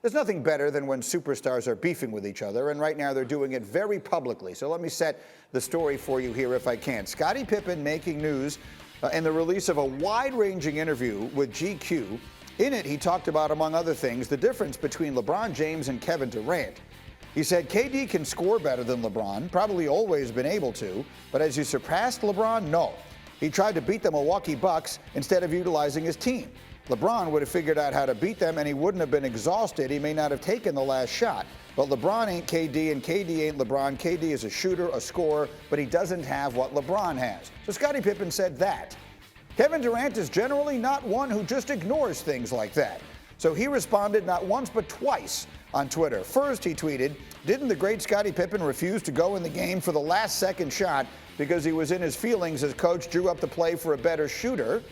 there's nothing better than when superstars are beefing with each other, and right now they're doing it very publicly. So let me set the story for you here if I can. Scottie Pippen making news in the release of a wide-ranging interview with GQ. In it, he talked about, among other things, the difference between LeBron James and Kevin Durant. He said KD can score better than LeBron, probably always been able to, but has he surpassed LeBron? No. He tried to beat the Milwaukee Bucks instead of utilizing his team. LeBron would have figured out how to beat them, and he wouldn't have been exhausted. He may not have taken the last shot. But LeBron ain't KD, and KD ain't LeBron. KD is a shooter, a scorer, but he doesn't have what LeBron has. So Scottie Pippen said that. Kevin Durant is generally not one who just ignores things like that. So he responded not once but twice on Twitter. First, he tweeted, "Didn't the great Scottie Pippen refuse to go in the game for the last second shot because he was in his feelings as coach drew up the play for a better shooter?"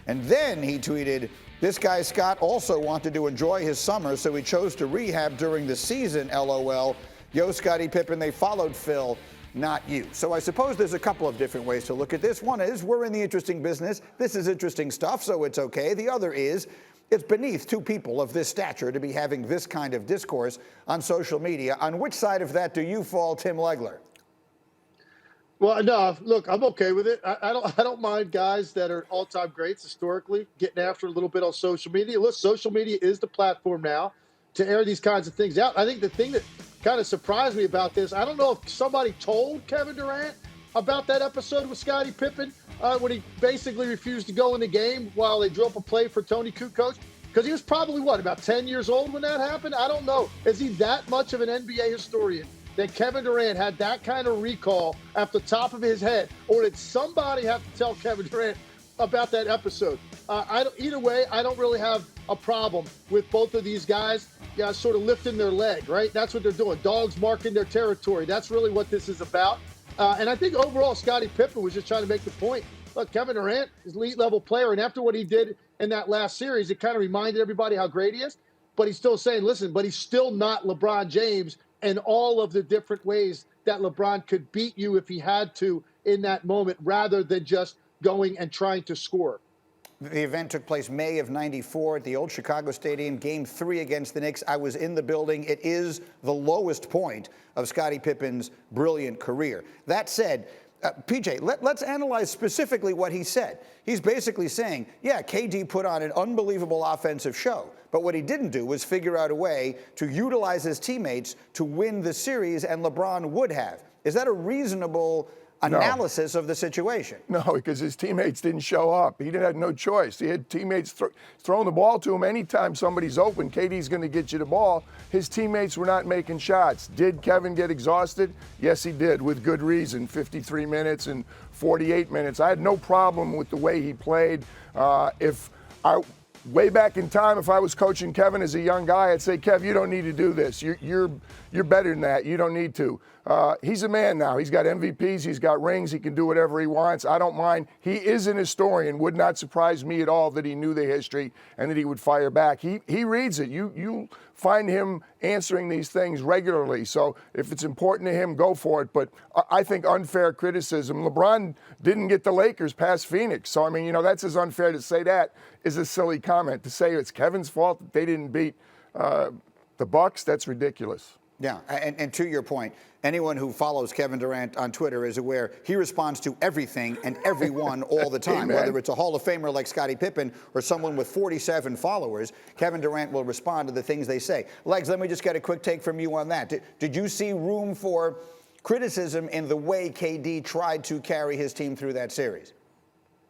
And then he tweeted, "This guy Scott also wanted to enjoy his summer, so he chose to rehab during the season, LOL. Yo, Scottie Pippen, they followed Phil, not you." So I suppose there's a couple of different ways to look at this. One is, we're in the interesting business. This is interesting stuff, so it's okay. The other is, it's beneath two people of this stature to be having this kind of discourse on social media. On which side of that do you fall, Tim Legler? Well, no, look, I'm okay with it. I don't mind guys that are all-time greats historically getting after a little bit on social media. Look, social media is the platform now to air these kinds of things out. I think the thing that kind of surprised me about this, I don't know if somebody told Kevin Durant about that episode with Scottie Pippen when he basically refused to go in the game while they drew up a play for Tony Kukoc, because he was probably, about 10 years old when that happened? I don't know. Is he that much of an NBA historian that Kevin Durant had that kind of recall at the top of his head? Or did somebody have to tell Kevin Durant about that episode? Either way, I don't really have a problem with both of these guys sort of lifting their leg, right? That's what they're doing. Dogs marking their territory. That's really what this is about. And I think overall, Scottie Pippen was just trying to make the point. Look, Kevin Durant is an elite-level player, and after what he did in that last series, it kind of reminded everybody how great he is. But he's still saying, listen, but he's still not LeBron James and all of the different ways that LeBron could beat you if he had to in that moment, rather than just going and trying to score. The event took place May of '94 at the old Chicago Stadium, Game 3 against the Knicks. I was in the building. It is the lowest point of Scottie Pippen's brilliant career. That said, PJ, let's analyze specifically what he said. He's basically saying, yeah, KD put on an unbelievable offensive show, but what he didn't do was figure out a way to utilize his teammates to win the series, and LeBron would have. Is that a reasonable analysis of the situation? No, because his teammates didn't show up. He had no choice. He had teammates throwing the ball to him anytime somebody's open. KD's going to get you the ball. His teammates were not making shots. Did Kevin get exhausted? Yes, he did, with good reason. 53 minutes and 48 minutes. I had no problem with the way he played. Way back in time, if I was coaching Kevin as a young guy, I'd say, Kev, you don't need to do this. You're better than that. You don't need to. He's a man now. He's got MVPs. He's got rings. He can do whatever he wants. I don't mind. He is an historian. Would not surprise me at all that he knew the history and that he would fire back. He reads it. You find him answering these things regularly. So if it's important to him, go for it. But I think unfair criticism. LeBron didn't get the Lakers past Phoenix. So, I mean, that's as unfair to say that is a silly comment. To say it's Kevin's fault that they didn't beat the Bucks, that's ridiculous. Yeah, and to your point, anyone who follows Kevin Durant on Twitter is aware he responds to everything and everyone all the time. Amen. Whether it's a Hall of Famer like Scottie Pippen or someone with 47 followers, Kevin Durant will respond to the things they say. Legs, let me just get a quick take from you on that. Did you see room for criticism in the way KD tried to carry his team through that series?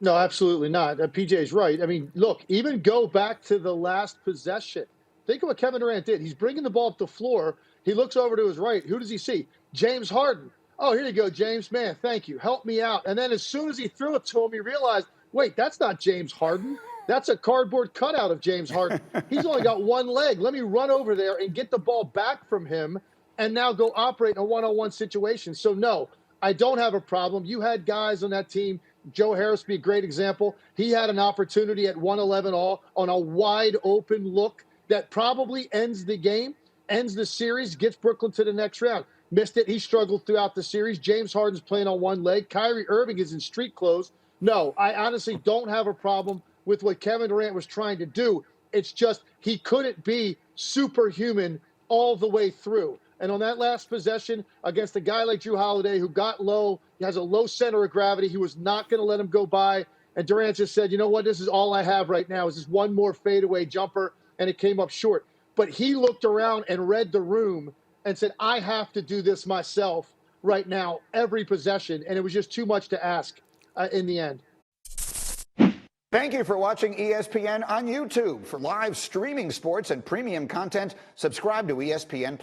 No, absolutely not. PJ's right. I mean, look, even go back to the last possession. Think of what Kevin Durant did. He's bringing the ball up the floor. He looks over to his right. Who does he see? James Harden. Oh, here you go, James. Man, thank you. Help me out. And then as soon as he threw it to him, he realized, wait, that's not James Harden. That's a cardboard cutout of James Harden. He's only got one leg. Let me run over there and get the ball back from him and now go operate in a one-on-one situation. So, no, I don't have a problem. You had guys on that team. Joe Harris be a great example. He had an opportunity at 111 all on a wide open look that probably ends the game, ends the series, gets Brooklyn to the next round. Missed it. He struggled throughout the series. James Harden's playing on one leg. Kyrie Irving is in street clothes. No, I honestly don't have a problem with what Kevin Durant was trying to do. It's just he couldn't be superhuman all the way through. And on that last possession against a guy like Drew Holiday, who got low, he has a low center of gravity, he was not going to let him go by. And Durant just said, you know what, this is all I have right now is this one more fadeaway jumper, and it came up short. But he looked around and read the room and said, I have to do this myself right now, every possession. And it was just too much to ask in the end. Thank you for watching ESPN on YouTube. For live streaming sports and premium content, subscribe to ESPN+.